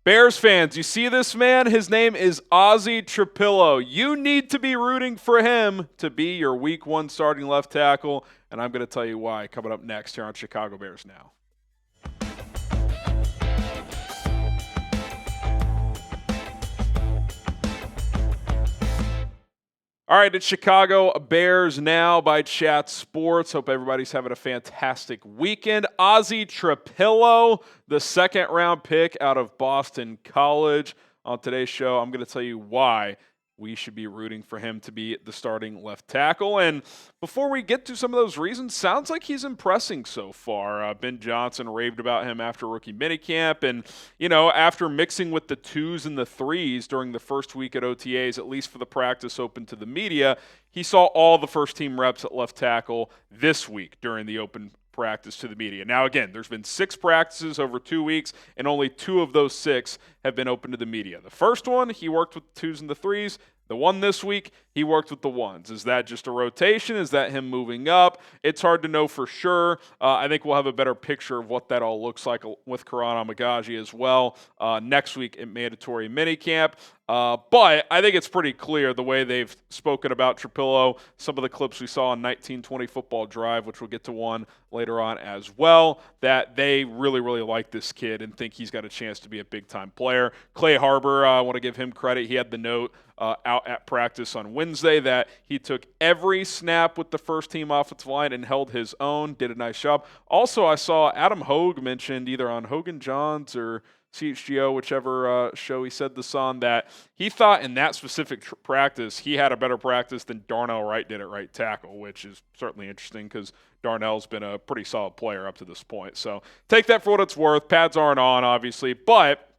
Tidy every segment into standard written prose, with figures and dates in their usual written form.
Bears fans, you see this man? His name is Ozzy Trapilo. You need to be rooting for him to be your week 1 starting left tackle, and I'm going to tell you why coming up next here on Chicago Bears Now. All right, it's Chicago Bears Now by Chat Sports. Hope everybody's having a fantastic weekend. Ozzy Trapilo, the second-round pick out of Boston College. On today's show, I'm going to tell you why we should be rooting for him to be the starting left tackle. And before we get to some of those reasons, sounds like he's impressing so far. Ben Johnson raved about him after rookie minicamp. And, after mixing with the 2s and the 3s during the first week at OTAs, at least for the practice open to the media, he saw all the first-team reps at left tackle this week during the open practice to the media. Now, again, there's been 6 practices over 2 weeks, and only 2 of those 6 have been open to the media. The first one, he worked with the 2s and the 3s. The one this week, he worked with the 1s. Is that just a rotation? Is that him moving up? It's hard to know for sure. I think we'll have a better picture of what that all looks like with Kiran Amegadjie as well next week at mandatory minicamp. But I think it's pretty clear the way they've spoken about Trapilo, some of the clips we saw on 1920 Football Drive, which we'll get to one later on as well, that they really, really like this kid and think he's got a chance to be a big-time player. Clay Harbor, I want to give him credit. He had the note out at practice on Wednesday that he took every snap with the first-team offensive line and held his own, did a nice job. Also, I saw Adam Hogue mentioned either on Hogan Johns or CHGO, whichever show he said this on, that he thought in that specific practice he had a better practice than Darnell Wright did at right tackle, which is certainly interesting because Darnell's been a pretty solid player up to this point. So take that for what it's worth. Pads aren't on, obviously, but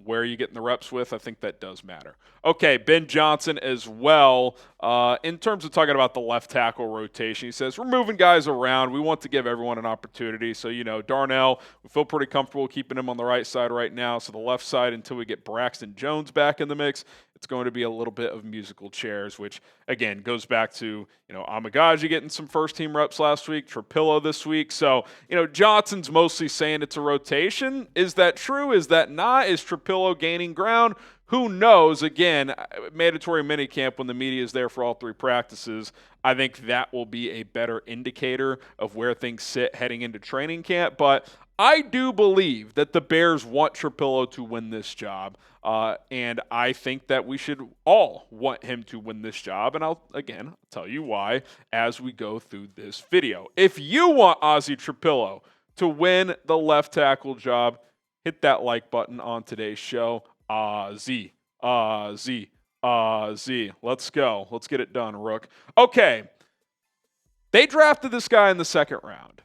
where are you getting the reps with? I think that does matter. Okay, Ben Johnson as well. In terms of talking about the left tackle rotation, he says, we're moving guys around. We want to give everyone an opportunity. So, Darnell, we feel pretty comfortable keeping him on the right side right now. So the left side, until we get Braxton Jones back in the mix, it's going to be a little bit of musical chairs, which, again, goes back to, Amegadjie getting some first-team reps last week, Trapilo this week. So, Johnson's mostly saying it's a rotation. Is that true? Is that not? Is Trapilo gaining ground? Who knows? Again, mandatory minicamp when the media is there for all 3 practices, I think that will be a better indicator of where things sit heading into training camp. But I do believe that the Bears want Trapilo to win this job, and I think that we should all want him to win this job, and I'll tell you why as we go through this video. If you want Ozzy Trapilo to win the left tackle job, hit that like button on today's show. Ozzy. Let's go. Let's get it done, Rook. Okay. They drafted this guy in the 2nd round,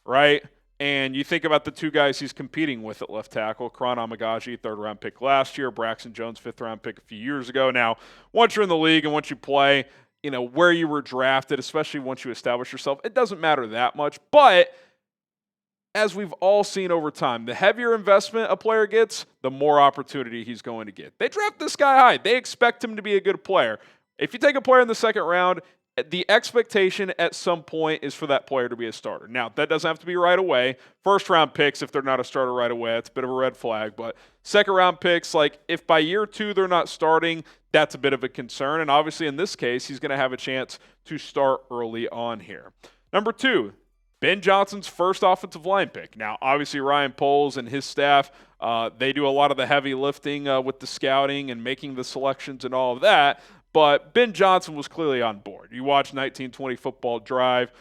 right? And you think about the 2 guys he's competing with at left tackle, Kiran Amegadjie, 3rd-round pick last year, Braxton Jones, 5th-round pick a few years ago. Now, once you're in the league and once you play, where you were drafted, especially once you establish yourself, it doesn't matter that much. But as we've all seen over time, the heavier investment a player gets, the more opportunity he's going to get. They draft this guy high. They expect him to be a good player. If you take a player in the 2nd round, the expectation at some point is for that player to be a starter. Now, that doesn't have to be right away. 1st-round picks, if they're not a starter right away, it's a bit of a red flag. But 2nd-round picks, like if by year 2 they're not starting, that's a bit of a concern. And obviously in this case, he's going to have a chance to start early on here. Number 2, Ben Johnson's first offensive line pick. Now, obviously, Ryan Poles and his staff, they do a lot of the heavy lifting with the scouting and making the selections and all of that. But Ben Johnson was clearly on board. You watch 1920 Football Drive,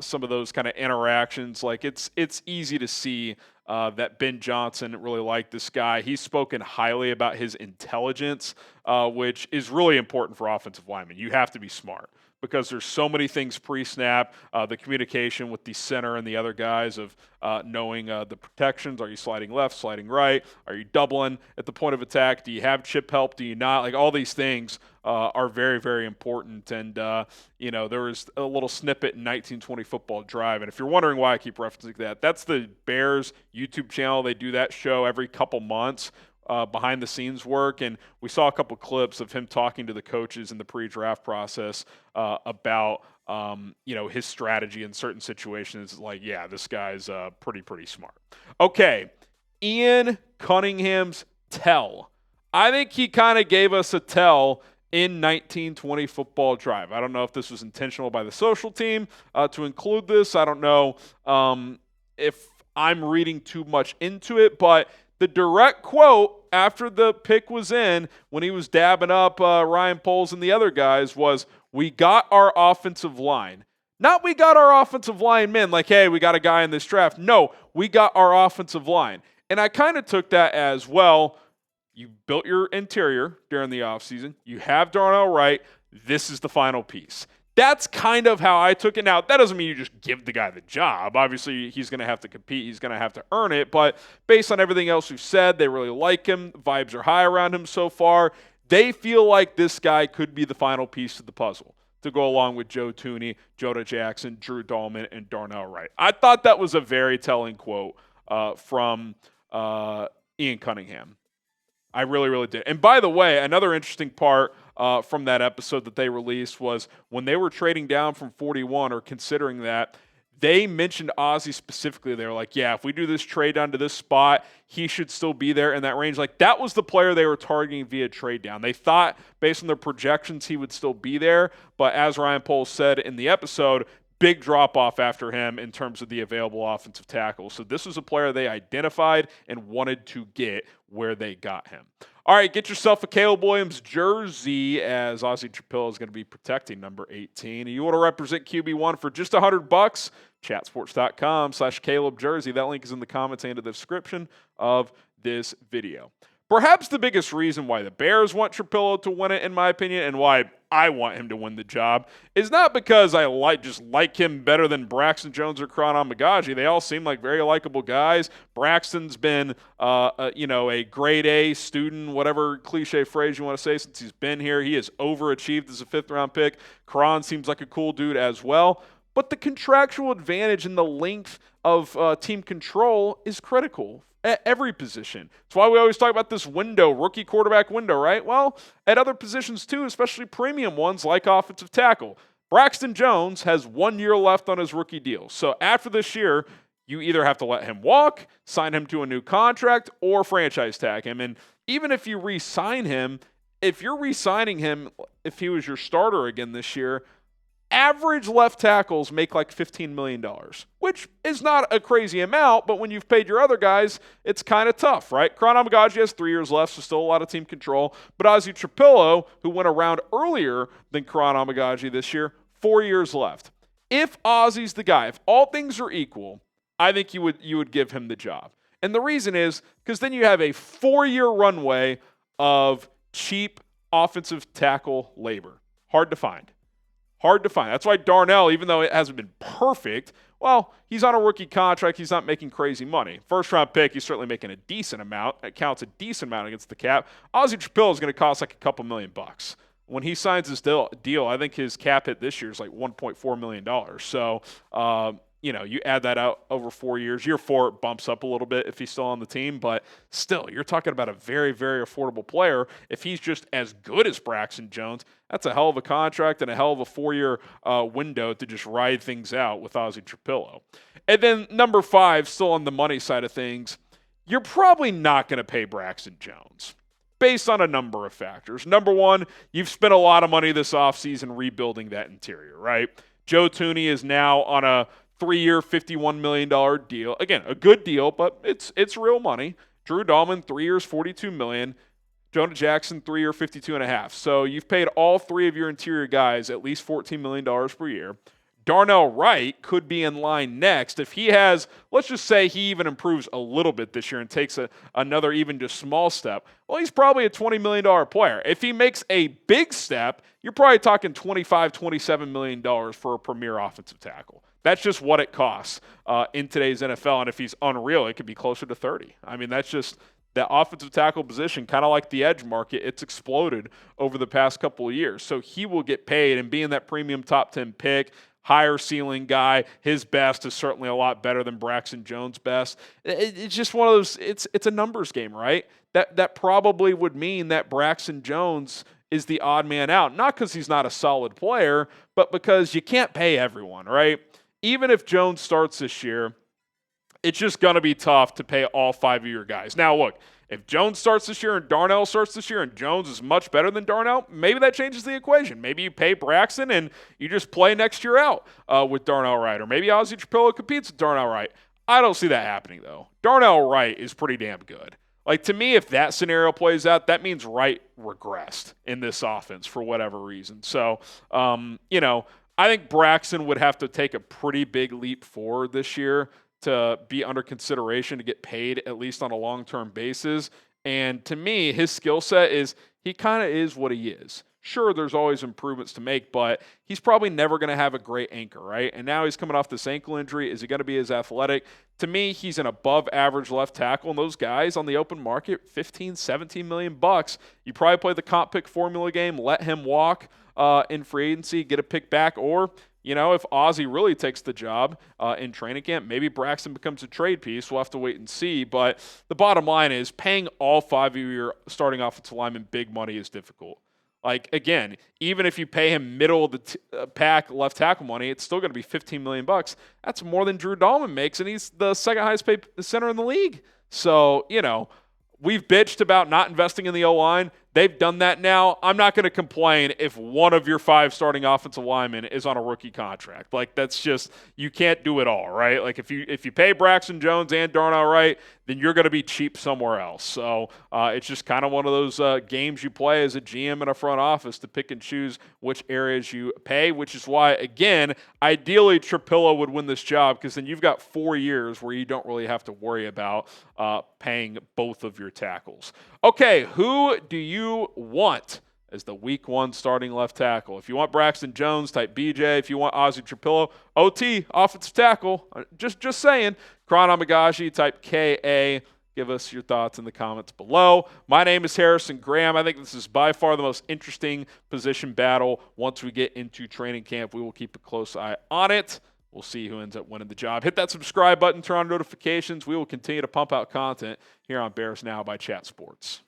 some of those kind of interactions. Like it's easy to see that Ben Johnson really liked this guy. He's spoken highly about his intelligence, which is really important for offensive linemen. You have to be smart, because there's so many things pre-snap, the communication with the center and the other guys of knowing the protections. Are you sliding left, sliding right? Are you doubling at the point of attack? Do you have chip help? Do you not? Like all these things are very, very important. And, there was a little snippet in 1920 Football Drive. And if you're wondering why I keep referencing that, that's the Bears YouTube channel. They do that show every couple months. Behind the scenes work, and we saw a couple clips of him talking to the coaches in the pre-draft process about his strategy in certain situations. Like, yeah, this guy's pretty smart. Okay, Ian Cunningham's tell. I think he kind of gave us a tell in 1920 football drive. I don't know if this was intentional by the social team to include this. I don't know if I'm reading too much into it, but the direct quote after the pick was in, when he was dabbing up Ryan Poles and the other guys, was, "We got our offensive line." Not we got our offensive line men, like, hey, we got a guy in this draft. No, we got our offensive line. And I kind of took that as, well, you built your interior during the offseason. You have Darnell Wright. This is the final piece. That's kind of how I took it. Now, that doesn't mean you just give the guy the job. Obviously, he's going to have to compete. He's going to have to earn it. But based on everything else we've said, they really like him. Vibes are high around him so far. They feel like this guy could be the final piece to the puzzle to go along with Joe Thuney, Jonah Jackson, Drew Dahlman, and Darnell Wright. I thought that was a very telling quote from Ian Cunningham. I really, really did. And by the way, another interesting part from that episode that they released was when they were trading down from 41 or considering that, they mentioned Ozzy specifically. They were like, yeah, if we do this trade down to this spot, he should still be there in that range. Like, that was the player they were targeting via trade down. They thought, based on their projections, he would still be there. But as Ryan Poles said in the episode, big drop-off after him in terms of the available offensive tackle. So this was a player they identified and wanted to get where they got him. All right, get yourself a Caleb Williams jersey, as Ozzy Trapilo is going to be protecting number 18. You want to represent QB1 for just $100? Chatsports.com/Caleb jersey. That link is in the comments and in the description of this video. Perhaps the biggest reason why the Bears want Trapilo to win it, in my opinion, and why I want him to win the job, is not because I like him better than Braxton Jones or Kiran Amegadjie. They all seem like very likable guys. Braxton's been, a grade A student, whatever cliche phrase you want to say, since he's been here. He has overachieved as a fifth-round pick. Kiran seems like a cool dude as well. But the contractual advantage and the length of team control is critical at every position. That's why we always talk about this window, rookie quarterback window, right? Well, at other positions too, especially premium ones like offensive tackle. Braxton Jones has 1 year left on his rookie deal. So after this year, you either have to let him walk, sign him to a new contract, or franchise tag him. And even if you re-sign him, if you're re-signing him, if he was your starter again this year, average left tackles make like $15 million, which is not a crazy amount, but when you've paid your other guys, it's kind of tough, right? Kiran Amegadjie has 3 years left, so still a lot of team control. But Ozzy Trapilo, who went around earlier than Kiran Amegadjie this year, 4 years left. If Ozzy's the guy, if all things are equal, I think you would give him the job. And the reason is because then you have a 4-year runway of cheap offensive tackle labor. Hard to find. That's why Darnell, even though it hasn't been perfect, well, he's on a rookie contract. He's not making crazy money. First-round pick, he's certainly making a decent amount. It counts a decent amount against the cap. Ozzy Trapilo is going to cost like a couple $1 million. When he signs his deal, I think his cap hit this year is like $1.4 million. So, you add that out over 4 years. Year 4, it bumps up a little bit if he's still on the team, but still, you're talking about a very, very affordable player. If he's just as good as Braxton Jones, that's a hell of a contract and a hell of a 4-year window to just ride things out with Ozzy Trapilo. And then number 5, still on the money side of things, you're probably not going to pay Braxton Jones based on a number of factors. Number 1, you've spent a lot of money this offseason rebuilding that interior, right? Joe Thuney is now on a 3-year, $51 million deal. Again, a good deal, but it's real money. Drew Dahlman, 3 years, $42 million. Jonah Jackson, 3-year, $52.5. So you've paid all 3 of your interior guys at least $14 million per year. Darnell Wright could be in line next. If he has, let's just say he even improves a little bit this year and takes another even just small step, well, he's probably a $20 million player. If he makes a big step, you're probably talking $25, $27 million for a premier offensive tackle. That's just what it costs in today's NFL. And if he's unreal, it could be closer to 30. I mean, that's just that offensive tackle position, kind of like the edge market, it's exploded over the past couple of years. So he will get paid, and being that premium top 10 pick, higher ceiling guy, his best is certainly a lot better than Braxton Jones' best. It's just one of those, it's a numbers game, right? That probably would mean that Braxton Jones is the odd man out. Not because he's not a solid player, but because you can't pay everyone, right? Even if Jones starts this year, it's just going to be tough to pay all 5 of your guys. Now, look, if Jones starts this year and Darnell starts this year and Jones is much better than Darnell, maybe that changes the equation. Maybe you pay Braxton and you just play next year out with Darnell Wright. Or maybe Ozzy Trapilo competes with Darnell Wright. I don't see that happening, though. Darnell Wright is pretty damn good. Like, to me, if that scenario plays out, that means Wright regressed in this offense for whatever reason. So, I think Braxton would have to take a pretty big leap forward this year to be under consideration to get paid at least on a long-term basis. And to me, his skill set is he kind of is what he is. Sure, there's always improvements to make, but he's probably never going to have a great anchor, right? And now he's coming off this ankle injury. Is he going to be as athletic? To me, he's an above-average left tackle, and those guys on the open market, 15, 17 million bucks. You probably play the comp pick formula game, let him walk in free agency, get a pick back, or if Ozzy really takes the job in training camp, maybe Braxton becomes a trade piece. We'll have to wait and see. But the bottom line is paying all 5 of your starting offensive linemen big money is difficult. Like, again, even if you pay him middle of the pack left tackle money, it's still going to be 15 million bucks. That's more than Drew Dahlman makes, and he's the second highest paid center in the league. So, we've bitched about not investing in the O-line. They've done that now. I'm not going to complain if one of your 5 starting offensive linemen is on a rookie contract. Like, that's just, you can't do it all, right? Like, if you pay Braxton Jones and Darnell Wright, then you're going to be cheap somewhere else. So it's just kind of one of those games you play as a GM in a front office to pick and choose which areas you pay, which is why, again, ideally Trapilo would win this job because then you've got 4 years where you don't really have to worry about paying both of your tackles. Okay, who do you want as the week 1 starting left tackle? If you want Braxton Jones, type BJ. If you want Ozzy Trapilo, OT, offensive tackle. Just saying. Kiran Amegadjie, type KA. Give us your thoughts in the comments below. My name is Harrison Graham. I think this is by far the most interesting position battle. Once we get into training camp, we will keep a close eye on it. We'll see who ends up winning the job. Hit that subscribe button, turn on notifications. We will continue to pump out content here on Bears Now by Chat Sports.